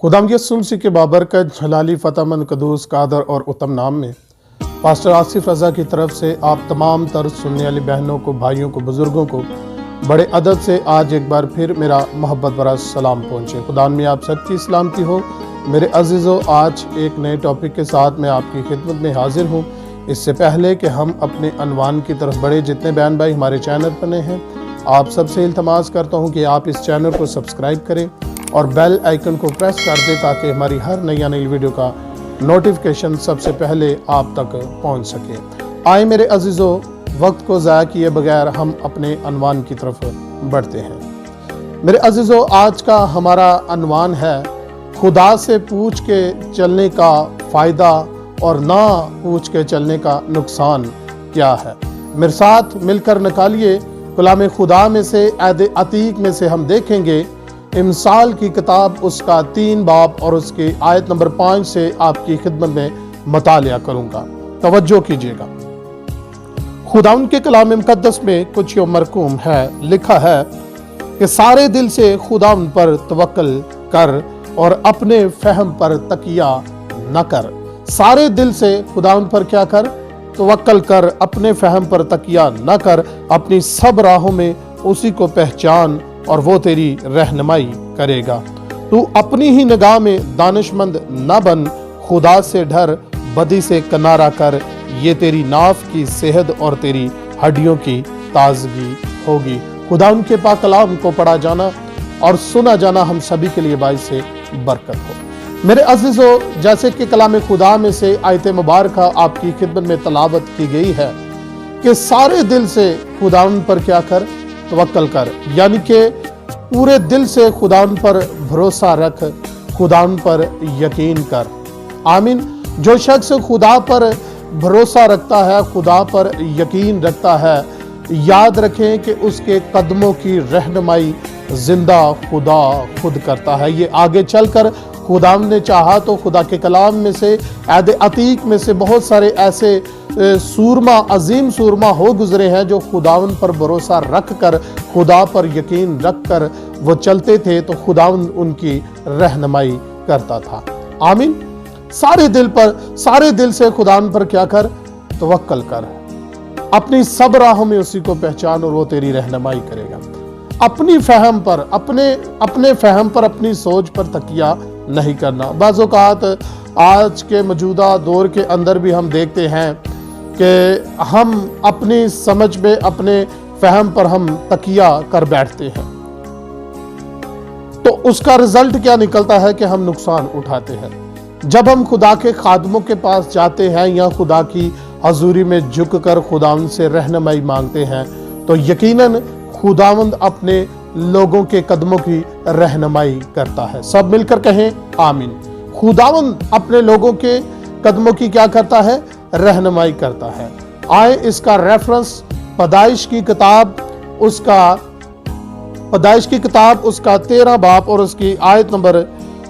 खुदाम यसुम मसीह के बाबरकत जलाली फतेहमंद कदूस कादर और उत्तम नाम में पास्टर आसिफ रजा की तरफ से आप तमाम तर सुनने वाली बहनों को, भाइयों को, बुजुर्गों को बड़े अदब से आज एक बार फिर मेरा मोहब्बत भरा सलाम पहुँचे। खुदा में आप सबकी सलामती हो। मेरे अजीज़ों, आज एक नए टॉपिक के साथ मैं आपकी खिदमत में हाजिर हूँ। इससे पहले कि हम अपने अनवान की तरफ बढ़े, जितने बहन भाई हमारे चैनल पर नए हैं, आप सबसे इल्तमास करता हूँ कि आप इस चैनल को सब्सक्राइब करें और बेल आइकन को प्रेस कर दें ताकि हमारी हर नई वीडियो का नोटिफिकेशन सबसे पहले आप तक पहुंच सके। आए मेरे अजीज़ों, वक्त को ज़ाया किए बगैर हम अपने अनवान की तरफ बढ़ते हैं। मेरे अजीज़ों, आज का हमारा अनवान है खुदा से पूछ के चलने का फ़ायदा और ना पूछ के चलने का नुकसान क्या है। मेरे साथ मिलकर निकालिए कलाम खुदा में से ऐद अतीक में से हम देखेंगे इमसाल की किताब उसका 3 बाब और उसकी आयत नंबर 5 से आपकी खिदमत में मतालिया करूंगा। तवज्जो कीजिएगा। खुदाउन के कलाम मुकद्दस में कुछ यो मरकूम है, लिखा है कि सारे दिल से खुदाउन पर तवक्कल कर और अपने फहम पर तकिया न कर। सारे दिल से खुदाउन पर क्या कर? तवक्कल कर, अपने फहम पर तकिया न कर। अपनी सब राहों में उसी को पहचान और वो तेरी रहनुमाई करेगा। तू अपनी ही निगाह में दानिशमंद न बन, खुदा से डर, बदी से किनारा कर। ये तेरी नाफ की सेहत और तेरी हड्डियों की ताजगी होगी। खुदा उनके पाक कलाम को पढ़ा जाना और सुना जाना हम सभी के लिए बाइस से बरकत हो। मेरे अजीजों, जैसे कि कलाम खुदा में से आयत मुबारक आपकी खिदमत में तलावत की गई है कि सारे दिल से खुदा पर क्या कर? तवक्कल कर, यानी कि पूरे दिल से खुदा पर भरोसा रख, खुदा पर यकीन कर। आमीन। जो शख्स खुदा पर भरोसा रखता है, खुदा पर यकीन रखता है, याद रखें कि उसके कदमों की रहनुमाई जिंदा खुदा खुद करता है। ये आगे चलकर खुदा ने चाहा तो खुदा के कलाम में से ऐद अतीक में से बहुत सारे ऐसे सूरमा, अजीम सूरमा हो गुजरे हैं जो खुदावन पर भरोसा रख कर, खुदा पर यकीन रख कर वो चलते थे तो खुदावन उनकी रहनुमाई करता था। आमीन। सारे दिल से खुदावन पर क्या कर? तवक्कल कर, अपनी सब राहों में उसी को पहचान और वो तेरी रहनुमाई करेगा। अपनी फहम पर, अपने फहम पर, अपनी सोच पर तकिया नहीं करना। बाज़ औक़ात आज के मौजूदा दौर के अंदर भी हम देखते हैं कि हम अपनी समझ में, अपने फहम पर हम तकिया कर बैठते हैं, तो उसका रिजल्ट क्या निकलता है कि हम नुकसान उठाते हैं। जब हम खुदा के खादमों के पास जाते हैं या खुदा की हजूरी में झुक कर खुदावंद से रहनुमाई मांगते हैं तो यकीनन खुदावंद अपने लोगों के कदमों की रहनुमाई करता है। सब मिलकर कहें आमीन। खुदावंद अपने लोगों के कदमों की क्या करता है? रहनुमाई करता है। आए इसका रेफरेंस पैदाइश की किताब उसका 13 बाब और उसकी आयत नंबर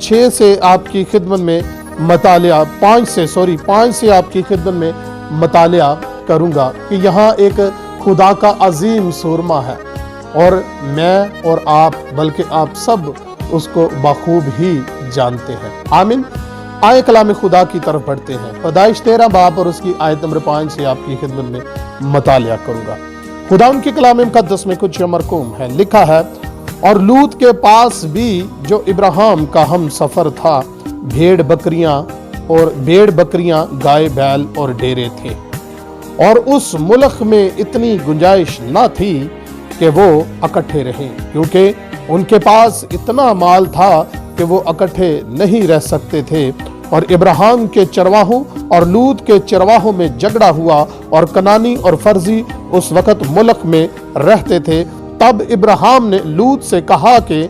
6 से आपकी खिदमत में मतालिया 5 से आपकी खिदमत में मतालिया करूंगा कि यहाँ एक खुदा का अजीम सूरमा है और मैं और आप, बल्कि आप सब उसको बखूब ही जानते हैं। आमीन। आए कलाम खुदा की तरफ बढ़ते हैं। पैदाइश 13 बाब और उसकी आयत नंबर 5 से आपकी खिदमत में मतालिया करूंगा। खुदा उनके कलाम मुकद्दस में कुछ मरकूम है, लिखा है और लूत के पास भी जो इब्राहिम का हम सफर था, भेड़ बकरियां, गाय बैल और डेरे थे, और उस मुल्क में इतनी गुंजाइश न थी कि वो इकट्ठे रहें, क्योंकि उनके पास इतना माल था कि वो इकट्ठे नहीं रह सकते थे। और इब्राहिम के चरवाहों और लूत के चरवाहों में झगड़ा हुआ और कनानी और फर्जी उस वक्त मुल्क में रहते थे। तब इब्राहिम ने लूत से कहा कि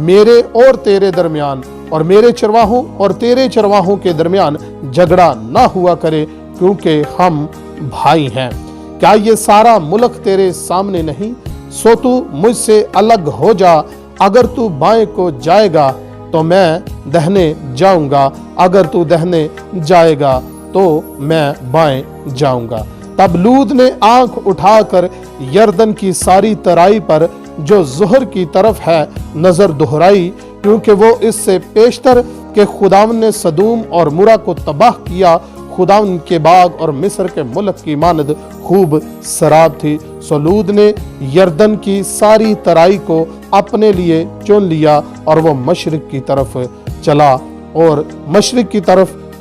मेरे और तेरे दरमियान और मेरे चरवाहों और तेरे चरवाहों के दरमियान झगड़ा ना हुआ करे, क्योंकि हम भाई हैं। क्या ये सारा मुल्क तेरे सामने नहीं? सो तू मुझसे अलग हो जा। अगर तू बाएं को जाएगा तो मैं दहने जाऊंगा, अगर तू दहने जाएगा तो मैं बाएं जाऊंगा। तब लूत ने आंख उठाकर यरदन की सारी तराई पर जो ज़ोहर की तरफ है नजर दोहराई, क्योंकि वो इससे पेशतर کہ खुदावंद ने सदूम और मुरा को तबाह किया, खुदावंद के बाग और मिस्र के मुल्क की मानद खूब शराब थी। सो लूत ने यरदन की सारी तराई को अपने लिए चुन लिया और वो मशरिक की तरफ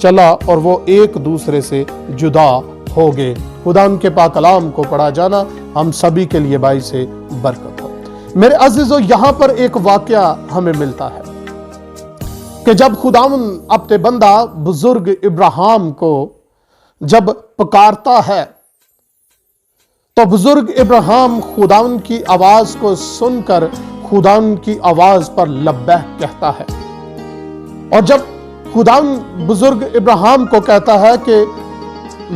चला और वो एक दूसरे से जुदा हो गए। खुदा उनके पाक कलाम को पढ़ा जाना हम सभी के लिए बाइस बरकत हो। मेरे अजीजों, यहाँ पर एक वाकया हमें मिलता है कि जब खुदावंद अपने बंदा बुजुर्ग इब्राहिम को जब पुकारता है तो बुजुर्ग इब्राहिम खुदावंद की आवाज को सुनकर खुदावंद की आवाज पर लब्बैक कहता है। और जब खुदावंद बुजुर्ग इब्राहिम को कहता है कि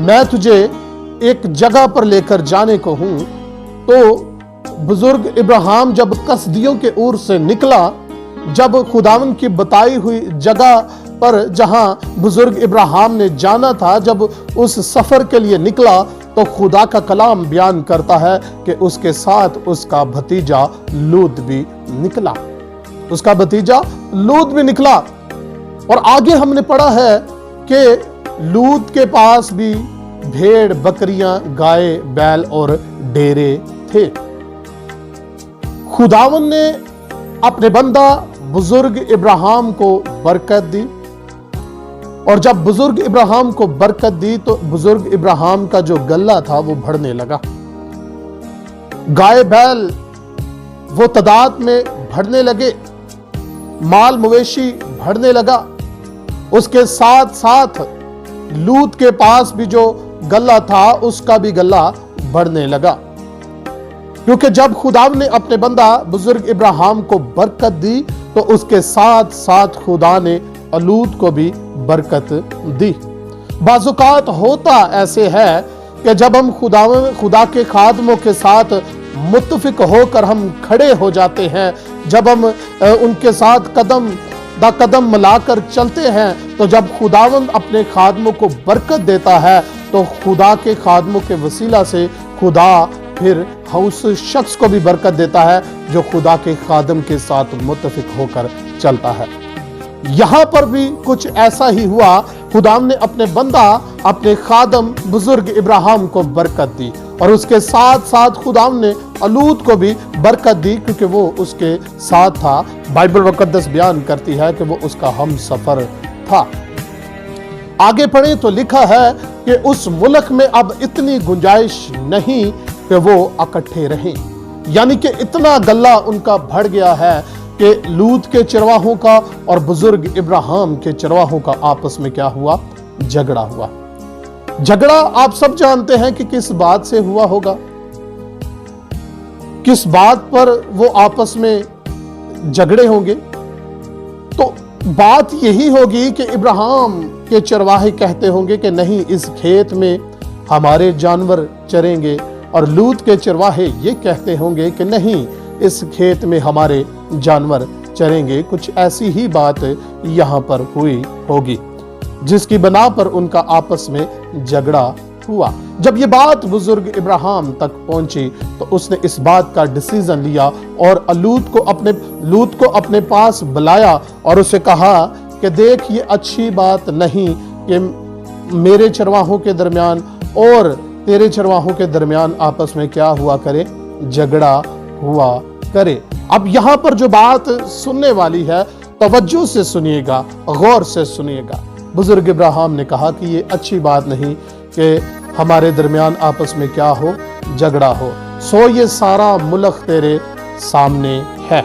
मैं तुझे एक जगह पर लेकर जाने को हूं, तो बुजुर्ग इब्राहिम जब कसदियों के ऊर से निकला, जब खुदावंद की बताई हुई जगह पर जहां बुजुर्ग इब्राहिम ने जाना था, जब उस सफर के लिए निकला, तो खुदा का कलाम बयान करता है कि उसके साथ उसका भतीजा लूत भी निकला। और आगे हमने पढ़ा है कि लूत के पास भी भेड़, बकरियां, गाय, बैल और डेरे थे। खुदावंद ने अपने बंदा बुजुर्ग इब्राहिम को बरकत दी, और जब बुजुर्ग इब्राहिम को बरकत दी तो बुजुर्ग इब्राहिम का जो गल्ला था वो बढ़ने लगा। गाय बैल वो तादाद में बढ़ने लगे, माल मवेशी बढ़ने लगा। उसके साथ साथ लूत के पास भी जो गल्ला था उसका भी गल्ला बढ़ने लगा, क्योंकि जब खुदा ने अपने बंदा बुजुर्ग इब्राहिम को बरकत दी तो उसके साथ साथ खुदा ने लूत को भी बरकत दी। बाज़ुकात होता ऐसे है कि जब हम खुदा के खादमों के साथ मुत्तफिक होकर हम खड़े हो जाते हैं, जब हम उनके साथ कदम दा कदम मिलाकर चलते हैं, तो जब खुदावंद अपने खादमों को बरकत देता है तो खुदा के खादमों के वसीला से खुदा फिर उस शख्स को भी बरकत देता है जो खुदा के खादम के साथ मुत्तफिक होकर चलता है। यहां पर भी कुछ ऐसा ही हुआ। खुदा ने अपने बंदा अपने खादम बुजुर्ग इब्राहिम को बरकत दी, और उसके साथ साथ खुदा ने लूत को भी बरकत दी, क्योंकि वो उसके साथ था। बाइबल मुकद्दस बयान करती है कि वो उसका हम सफर था। आगे पढ़े तो लिखा है कि उस मुल्क में अब इतनी गुंजाइश नहीं कि वो इकट्ठे रहें, यानी कि इतना गल्ला उनका बढ़ गया है कि लूत के चरवाहों का और बुजुर्ग इब्राहिम के चरवाहों का आपस में क्या हुआ? झगड़ा हुआ। झगड़ा आप सब जानते हैं कि किस बात से हुआ होगा, किस बात पर वो आपस में झगड़े होंगे। तो बात यही होगी कि इब्राहिम के चरवाहे कहते होंगे कि नहीं, इस खेत में हमारे जानवर चरेंगे, और लूत के चरवाहे ये कहते होंगे कि नहीं, इस खेत में हमारे जानवर चरेंगे। कुछ ऐसी ही बात यहाँ पर हुई होगी, जिसकी बना पर उनका आपस में झगड़ा हुआ। जब ये बात बुजुर्ग इब्राहिम तक पहुंची तो उसने इस बात का डिसीजन लिया और लूत को अपने पास बुलाया और उसे कहा कि देख, ये अच्छी बात नहीं कि मेरे चरवाहों के दरमियान और तेरे चरवाहों के दरमियान आपस में क्या हुआ करे? झगड़ा हुआ करे। अब यहाँ पर जो बात सुनने वाली है, तवज्जो से सुनिएगा, गौर से सुनिएगा। बुजुर्ग इब्राहिम ने कहा कि ये अच्छी बात नहीं कि हमारे दरमियान आपस में क्या हो? झगड़ा हो। सो ये सारा मुल्क तेरे सामने है।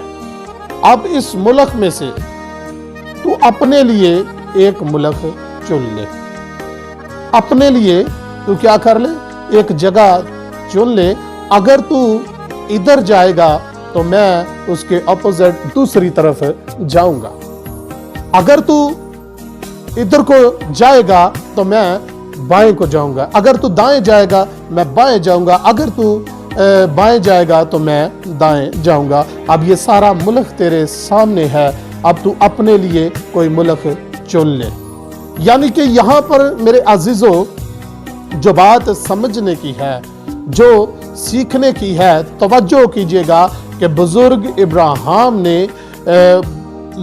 अब इस मुल्क में से तू अपने लिए एक मुल्क चुन ले। अपने लिए तू क्या कर ले? एक जगह चुन ले। अगर तू इधर जाएगा तो मैं उसके अपोजिट दूसरी तरफ जाऊंगा। अगर तू इधर को जाएगा तो मैं बाएं को जाऊंगा। अगर तू दाएं जाएगा मैं बाएं जाऊंगा। अगर तू बाएं जाएगा तो मैं दाएं जाऊंगा। अब ये सारा मुल्क तेरे सामने है, अब तू अपने लिए कोई मुल्क चुन ले। यानी कि यहाँ पर मेरे अजीजों, जो बात समझने की है, जो सीखने की है, तवज्जो कीजिएगा कि बुजुर्ग इब्राहिम ने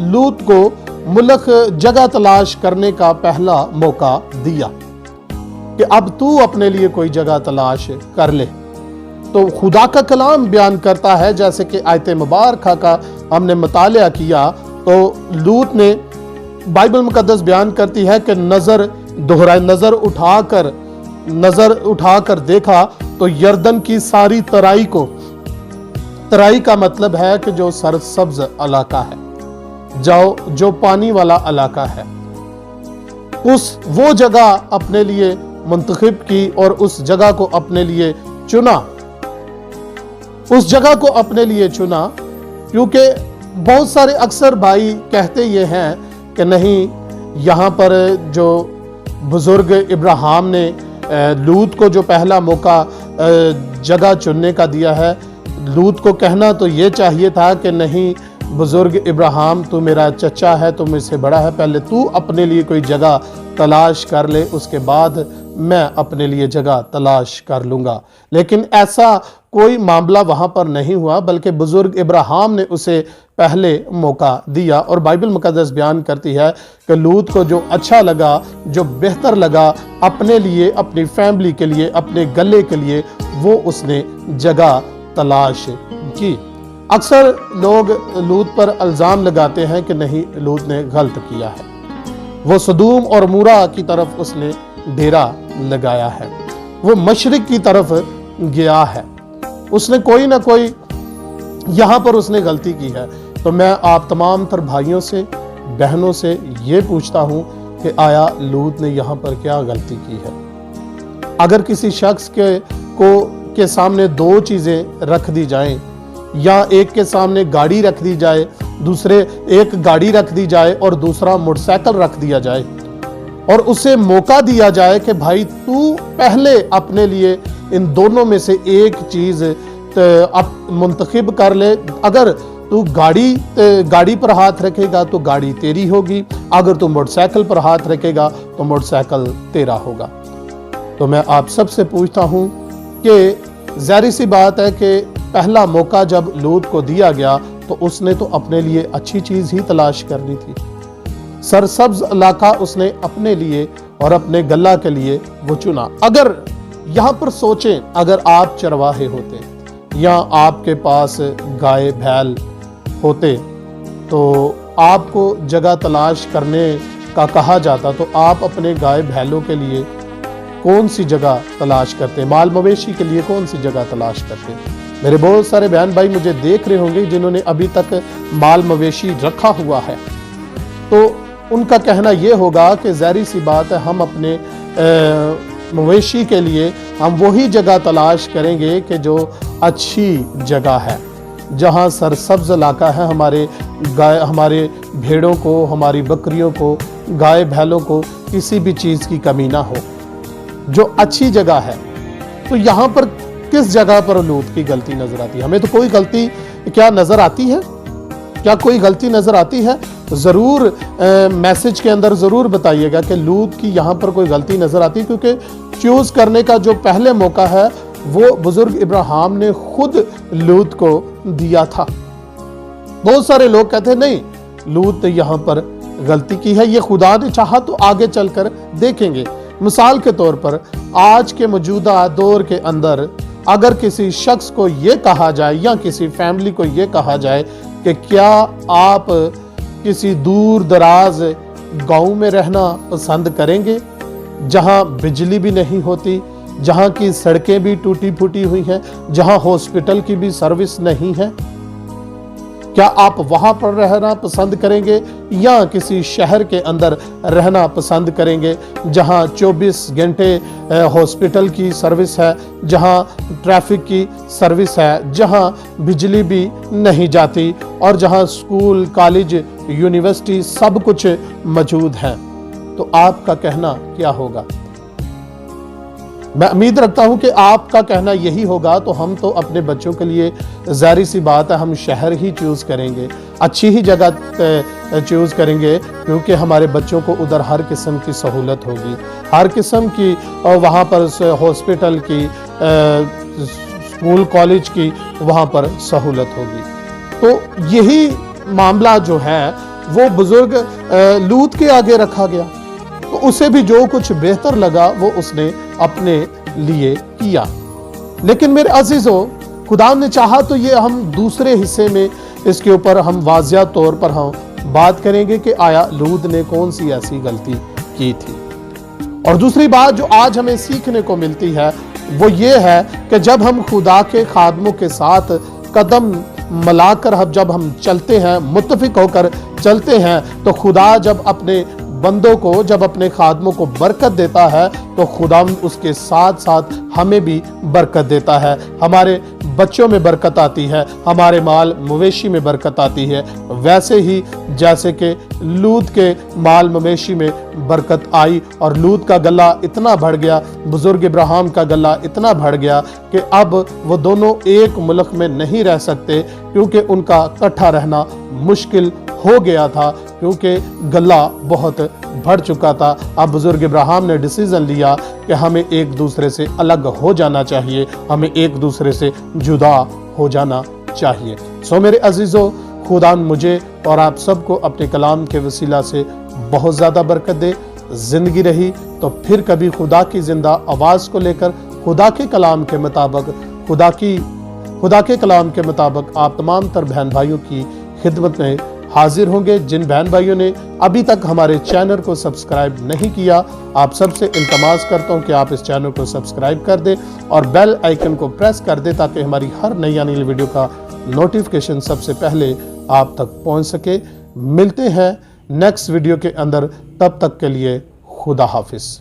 लूत को मुल्क जगह तलाश करने का पहला मौका दिया कि अब तू अपने लिए कोई जगह तलाश कर ले। तो खुदा का कलाम बयान करता है, जैसे कि आयत मुबारक का हमने मुतालिया किया, तो लूत ने बाइबल मुकद्दस बयान करती है कि नजर उठाकर देखा तो यरदन की सारी तराई को, तराई का मतलब है कि जो सरसब्ज इलाका है, जो पानी वाला इलाका है, वो जगह अपने लिए मुंतखब की और उस जगह को अपने लिए चुना। उस जगह को अपने लिए चुना क्योंकि बहुत सारे अक्सर भाई कहते ये हैं कि नहीं, यहाँ पर जो बुजुर्ग इब्राहिम ने लूत को जो पहला मौका जगह चुनने का दिया है, लूत को कहना तो ये चाहिए था कि नहीं बुजुर्ग इब्राहिम, तू मेरा चचा है, तू मुझसे बड़ा है, पहले तू अपने लिए कोई जगह तलाश कर ले, उसके बाद मैं अपने लिए जगह तलाश कर लूँगा। लेकिन ऐसा कोई मामला वहाँ पर नहीं हुआ, बल्कि बुजुर्ग इब्राहिम ने उसे पहले मौका दिया। और बाइबल मुकद्दस बयान करती है कि लूत को जो अच्छा लगा, जो बेहतर लगा अपने लिए, अपनी फैमिली के लिए, अपने गले के लिए, वो उसने जगह तलाश की। अक्सर लोग लूत पर इल्ज़ाम लगाते हैं कि नहीं, लूत ने गलत किया है, वो सदूम और मूरा की तरफ उसने डेरा लगाया है, वो मशरिक की तरफ गया है, उसने कोई ना कोई यहाँ पर उसने गलती की है। तो मैं आप तमाम तर भाइयों से, बहनों से ये पूछता हूँ कि आया लूत ने यहाँ पर क्या गलती की है? अगर किसी शख्स के सामने दो चीज़ें रख दी जाएं, या एक के सामने गाड़ी रख दी जाए, एक गाड़ी रख दी जाए और दूसरा मोटरसाइकिल रख दिया जाए, और उसे मौका दिया जाए कि भाई तू पहले अपने लिए इन दोनों में से एक चीज़ मुंतखब कर ले, अगर तू गाड़ी पर हाथ रखेगा तो गाड़ी तेरी होगी, अगर तू मोटरसाइकिल पर हाथ रखेगा तो मोटरसाइकिल तेरा होगा। तो मैं आप सबसे पूछता हूँ कि ज़ाहिर सी बात है कि पहला मौका जब लूत को दिया गया तो उसने तो अपने लिए अच्छी चीज़ ही तलाश करनी थी। सरसब्ज इलाका उसने अपने लिए और अपने गल्ला के लिए वो चुना। अगर यहाँ पर सोचें, अगर आप चरवाहे होते या आपके पास गाय बैल होते तो आपको जगह तलाश करने का कहा जाता, तो आप अपने गाय बैलों के लिए कौन सी जगह तलाश करते? माल मवेशी के लिए कौन सी जगह तलाश करते? मेरे बहुत सारे बहन भाई मुझे देख रहे होंगे जिन्होंने अभी तक माल मवेशी रखा हुआ है, तो उनका कहना ये होगा कि ज़ाहिर सी बात है, हम अपने मवेशी के लिए हम वही जगह तलाश करेंगे कि जो अच्छी जगह है, जहाँ सरसब्ज इलाका है, हमारे भेड़ों को, हमारी बकरियों को, गाय बैलों को किसी भी चीज़ की कमी ना हो, जो अच्छी जगह है। तो यहाँ पर किस जगह पर लूत की गलती नजर आती है? हमें तो कोई गलती क्या नजर आती है? क्या कोई गलती नजर आती है? तो ज़रूर मैसेज के अंदर ज़रूर बताइएगा कि लूत की यहाँ पर कोई गलती नजर आती है, क्योंकि चूज़ करने का जो पहले मौका है वो बुजुर्ग इब्राहिम ने खुद लूत को दिया था। बहुत सारे लोग कहते हैं नहीं, लूत ने यहाँ पर गलती की है, ये खुदा ने चाहा तो आगे चलकर देखेंगे। मिसाल के तौर पर आज के मौजूदा दौर के अंदर अगर किसी शख्स को ये कहा जाए या किसी फैमिली को ये कहा जाए कि क्या आप किसी दूर दराज गांव में रहना पसंद करेंगे, जहां बिजली भी नहीं होती, जहां की सड़कें भी टूटी फूटी हुई हैं, जहां हॉस्पिटल की भी सर्विस नहीं है, क्या आप वहां पर रहना पसंद करेंगे या किसी शहर के अंदर रहना पसंद करेंगे जहां 24 घंटे हॉस्पिटल की सर्विस है, जहां ट्रैफिक की सर्विस है, जहां बिजली भी नहीं जाती और जहां स्कूल, कॉलेज, यूनिवर्सिटी सब कुछ मौजूद है? तो आपका कहना क्या होगा? मैं उम्मीद रखता हूं कि आपका कहना यही होगा, तो हम तो अपने बच्चों के लिए ज़ाहिर सी बात है हम शहर ही चूज़ करेंगे, अच्छी ही जगह चूज़ करेंगे, क्योंकि हमारे बच्चों को उधर हर किस्म की सहूलत होगी, हर किस्म की वहाँ पर हॉस्पिटल की, स्कूल कॉलेज की वहाँ पर सहूलत होगी। तो यही मामला जो है وہ بزرگ لوط کے آگے رکھا گیا، تو اسے بھی جو کچھ بہتر لگا وہ اس نے اپنے لیے کیا۔ لیکن میرے عزیزو، خدا نے چاہا تو یہ ہم دوسرے حصے میں اس کے اوپر ہم واضح طور پر ہم بات کریں گے کہ آیا لوط نے کون سی ایسی غلطی کی تھی۔ اور دوسری بات جو آج ہمیں سیکھنے کو ملتی ہے وہ یہ ہے کہ جب ہم خدا کے خادموں کے ساتھ قدم ملا کر جب ہم چلتے ہیں، متفق ہو کر چلتے ہیں، تو خدا جب اپنے بندوں کو، جب اپنے خادموں کو برکت دیتا ہے تو خدا اس کے ساتھ ساتھ ہمیں بھی برکت دیتا ہے۔ ہمارے بچوں میں برکت آتی ہے، ہمارے مال مویشی میں برکت آتی ہے، ویسے ہی جیسے کہ لوط کے مال مویشی میں برکت آئی، اور لوط کا گلہ اتنا بڑھ گیا، بزرگ ابراہیم کا گلہ اتنا بڑھ گیا کہ اب وہ دونوں ایک ملک میں نہیں رہ سکتے، کیونکہ ان کا اکٹھا رہنا مشکل ہو گیا تھا، کیونکہ گلہ بہت بڑھ چکا تھا۔ اب بزرگ ابراہیم نے ڈیسیژن لیا کہ ہمیں ایک دوسرے سے الگ ہو جانا چاہیے، ہمیں ایک دوسرے سے جدا ہو جانا چاہیے۔ سو میرے عزیزو، خدا مجھے اور آپ سب کو اپنے کلام کے وسیلہ سے بہت زیادہ برکت دے۔ زندگی رہی تو پھر کبھی خدا کی زندہ آواز کو لے کر خدا کے کلام کے مطابق خدا کے کلام کے مطابق آپ تمام تر بہن بھائیوں کی خدمت میں حاضر ہوں گے۔ جن بہن بھائیوں نے ابھی تک ہمارے چینل کو سبسکرائب نہیں کیا، آپ سب سے التماس کرتا ہوں کہ آپ اس چینل کو سبسکرائب کر دیں اور بیل آئیکن کو پریس کر دیں تاکہ ہماری ہر نئی آنے والی ویڈیو کا نوٹیفیکیشن سب سے پہلے آپ تک پہنچ سکے۔ ملتے ہیں نیکسٹ ویڈیو کے اندر، تب تک کے لیے خدا حافظ۔